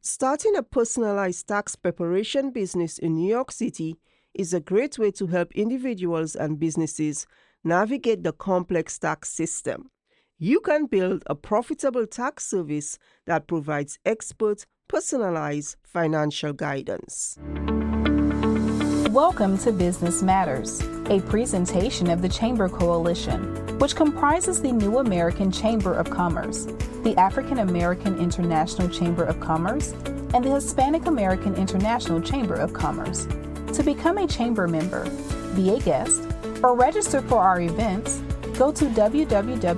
Starting a personalized tax preparation business in New York City is a great way to help individuals and businesses navigate the complex tax system. You can build a profitable tax service that provides expert, personalized financial guidance. Welcome to Business Matters, a presentation of the Chamber Coalition, which comprises the New American Chamber of Commerce, the African American International Chamber of Commerce, and the Hispanic American International Chamber of Commerce. To become a chamber member, be a guest, or register for our events, go to www.nacc.nyc.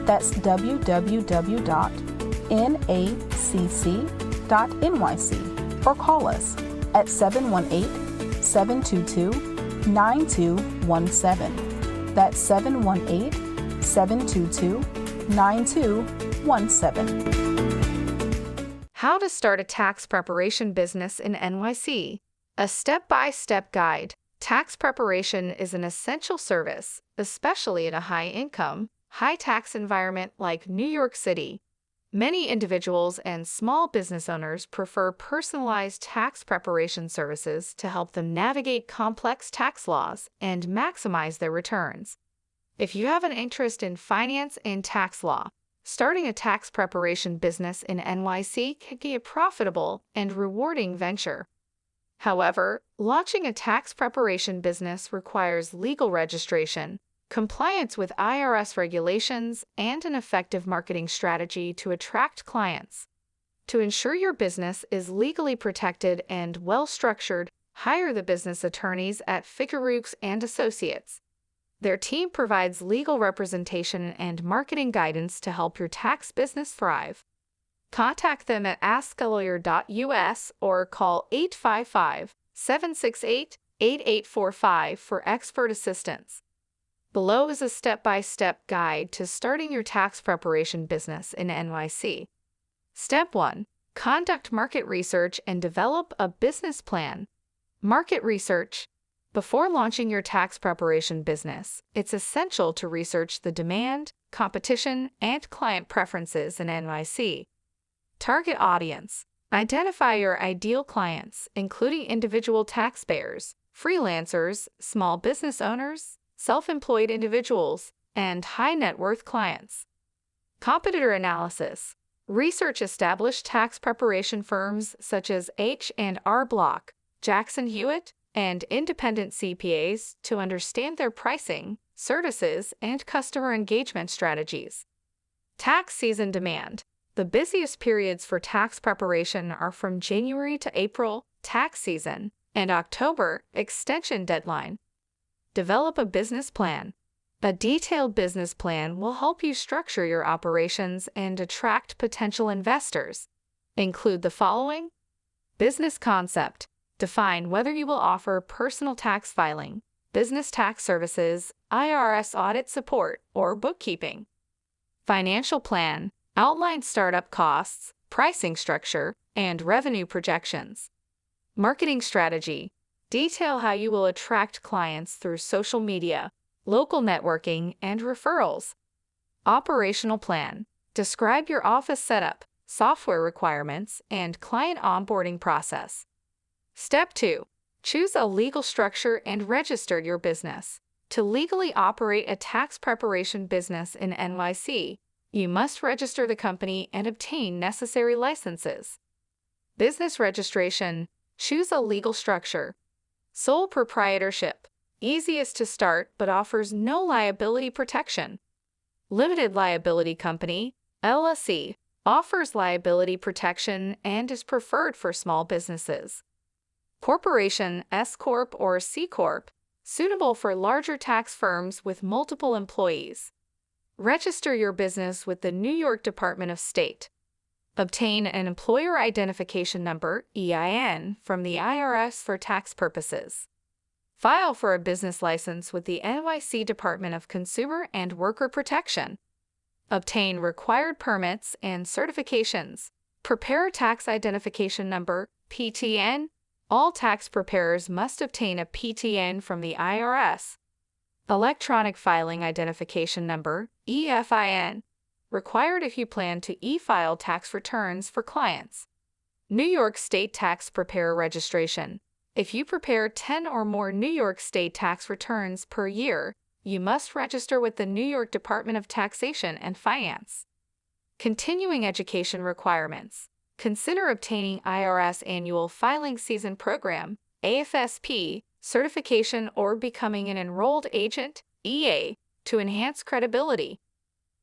That's www.nacc.nyc. Or call us at 718-722-9217. That's 718-722-9217. How to start a tax preparation business in NYC. A step-by-step guide. Tax preparation is an essential service, especially in a high-income, high-tax environment like New York City. Many individuals and small business owners prefer personalized tax preparation services to help them navigate complex tax laws and maximize their returns. If you have an interest in finance and tax law, starting a tax preparation business in NYC can be a profitable and rewarding venture. However, launching a tax preparation business requires legal registration, compliance with IRS regulations, and an effective marketing strategy to attract clients. To ensure your business is legally protected and well-structured, hire the business attorneys at Figeroux Associates. Their team provides legal representation and marketing guidance to help your tax business thrive. Contact them at askalawyer.us or call 855-768-8845 for expert assistance. Below is a step-by-step guide to starting your tax preparation business in NYC. Step 1. Conduct market research and develop a business plan. Market research. Before launching your tax preparation business, it's essential to research the demand, competition, and client preferences in NYC. Target audience. Identify your ideal clients, including individual taxpayers, freelancers, small business owners, self-employed individuals, and high-net-worth clients. Competitor analysis. Research established tax preparation firms such as H&R Block, Jackson Hewitt, and independent CPAs to understand their pricing, services, and customer engagement strategies. Tax season demand. The busiest periods for tax preparation are from January to April, tax season, and October, extension deadline. Develop a business plan. A detailed business plan will help you structure your operations and attract potential investors. Include the following: business concept. Define whether you will offer personal tax filing, business tax services, IRS audit support, or bookkeeping. Financial plan. Outline startup costs, pricing structure, and revenue projections. Marketing strategy. Detail how you will attract clients through social media, local networking, and referrals. Operational plan. Describe your office setup, software requirements, and client onboarding process. Step 2. Choose a legal structure and register your business. To legally operate a tax preparation business in NYC, you must register the company and obtain necessary licenses. Business registration. Choose a legal structure. Sole proprietorship. Easiest to start but offers no liability protection. Limited liability company, LLC, offers liability protection and is preferred for small businesses. Corporation, S Corp or C Corp, suitable for larger tax firms with multiple employees. Register your business with the New York Department of State. Obtain an Employer Identification Number, EIN, from the IRS for tax purposes. File for a business license with the NYC Department of Consumer and Worker Protection. Obtain required permits and certifications. Prepare a Tax Identification Number, PTN. All tax preparers must obtain a PTN from the IRS. Electronic Filing Identification Number, EFIN. required if you plan to e-file tax returns for clients. New York State Tax Preparer Registration. If you prepare 10 or more New York State tax returns per year, you must register with the New York Department of Taxation and Finance. Continuing education requirements. Consider obtaining IRS Annual Filing Season Program, AFSP, certification or becoming an enrolled agent, EA, to enhance credibility.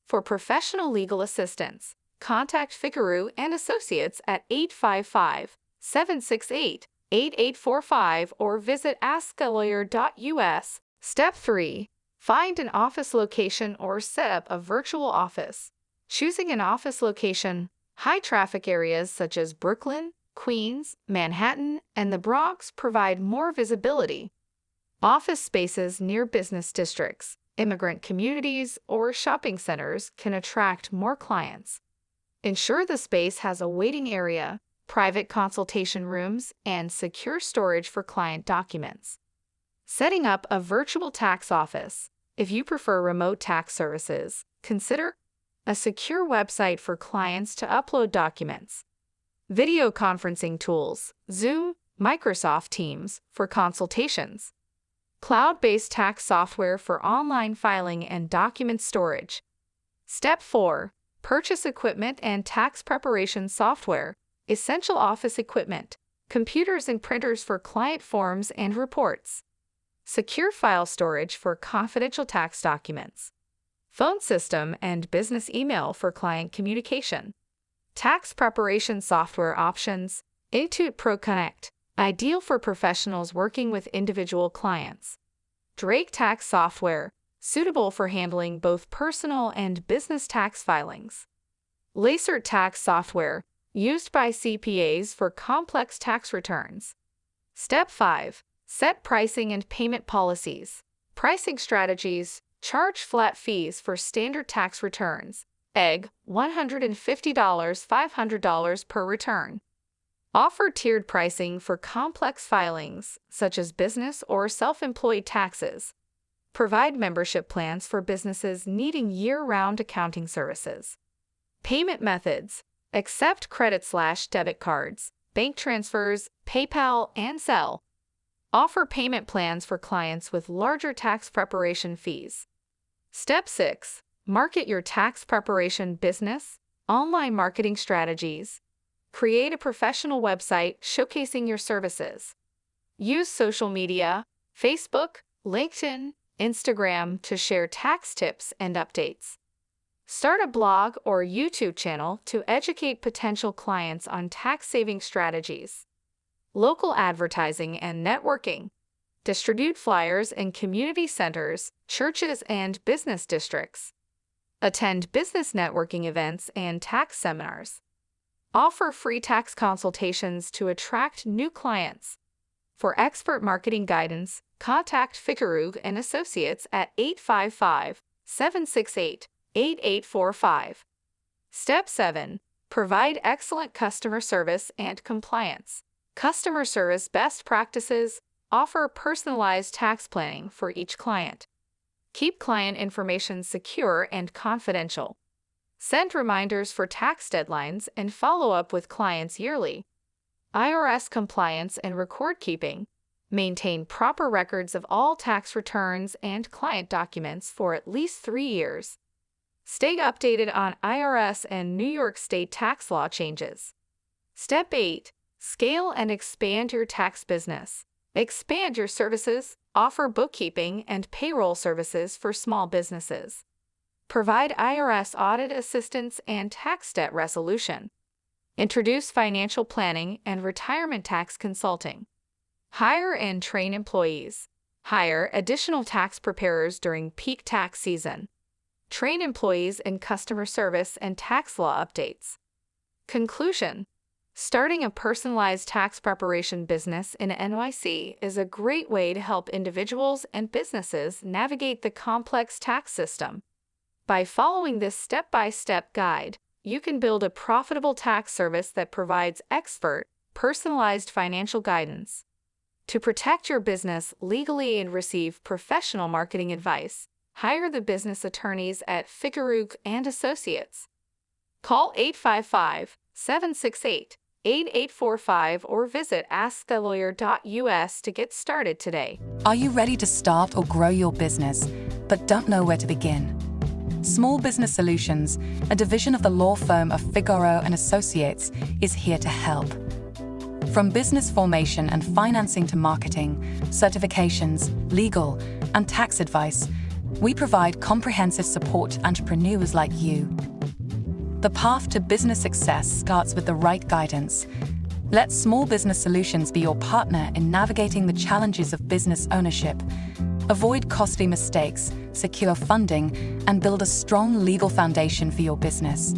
For professional legal assistance, contact Figeroux Associates at 855-768-8845 or visit askalawyer.us. Step 3. Find an office location or set up a virtual office. Choosing an office location. High-traffic areas such as Brooklyn, Queens, Manhattan, and the Bronx provide more visibility. Office spaces near business districts, immigrant communities, or shopping centers can attract more clients. Ensure the space has a waiting area, private consultation rooms, and secure storage for client documents. Setting up a virtual tax office. If you prefer remote tax services, consider a secure website for clients to upload documents. Video conferencing tools, Zoom, Microsoft Teams for consultations. Cloud-based tax software for online filing and document storage. Step 4. Purchase equipment and tax preparation software, essential office equipment, computers and printers for client forms and reports. Secure file storage for confidential tax documents. Phone system and business email for client communication. Tax preparation software options. Intuit Pro Connect, ideal for professionals working with individual clients. Drake Tax Software, suitable for handling both personal and business tax filings. Lacert Tax Software, used by CPAs for complex tax returns. Step 5. Set pricing and payment policies. Pricing strategies. Charge flat fees for standard tax returns. $150, $500 per return. Offer tiered pricing for complex filings, such as business or self-employed taxes. Provide membership plans for businesses needing year-round accounting services. Payment methods. Accept credit/debit cards, bank transfers, PayPal, and Zelle. Offer payment plans for clients with larger tax preparation fees. Step 6. Market your tax preparation business. Online marketing strategies. Create a professional website showcasing your services. Use social media, Facebook, LinkedIn, Instagram to share tax tips and updates. Start a blog or YouTube channel to educate potential clients on tax-saving strategies. Local advertising and networking. Distribute flyers in community centers, churches, and business districts. Attend business networking events and tax seminars. Offer free tax consultations to attract new clients. For expert marketing guidance, contact Figeroux Associates at 855-768-8845. Step 7. Provide excellent customer service and compliance. Customer service best practices. Offer personalized tax planning for each client. Keep client information secure and confidential. Send reminders for tax deadlines and follow up with clients yearly. IRS compliance and record keeping. Maintain proper records of all tax returns and client documents for at least 3 years. Stay updated on IRS and New York State tax law changes. Step 8. Scale and expand your tax business. Expand your services. Offer bookkeeping and payroll services for small businesses. Provide IRS audit assistance and tax debt resolution. Introduce financial planning and retirement tax consulting. Hire and train employees. Hire additional tax preparers during peak tax season. Train employees in customer service and tax law updates. Conclusion. Starting a personalized tax preparation business in NYC is a great way to help individuals and businesses navigate the complex tax system. By following this step-by-step guide, you can build a profitable tax service that provides expert, personalized financial guidance. To protect your business legally and receive professional marketing advice, Hire the business attorneys at Figeroux Associates. Call 855-768-8845 or visit askthelawyer.us to get started today. Are you ready to start or grow your business, but don't know where to begin? Small Business Solutions, a division of the law firm of Figeroux Associates, is here to help. From business formation and financing to marketing, certifications, legal, and tax advice, we provide comprehensive support to entrepreneurs like you. The path to business success starts with the right guidance. Let Small Business Solutions be your partner in navigating the challenges of business ownership. Avoid costly mistakes, secure funding, and build a strong legal foundation for your business.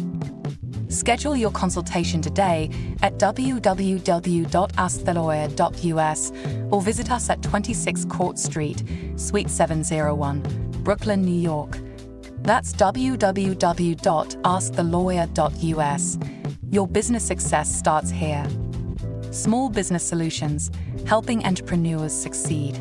Schedule your consultation today at www.askthelawyer.us or visit us at 26 Court Street, Suite 701, Brooklyn, New York. That's www.askthelawyer.us. Your business success starts here. Small Business Solutions, helping entrepreneurs succeed.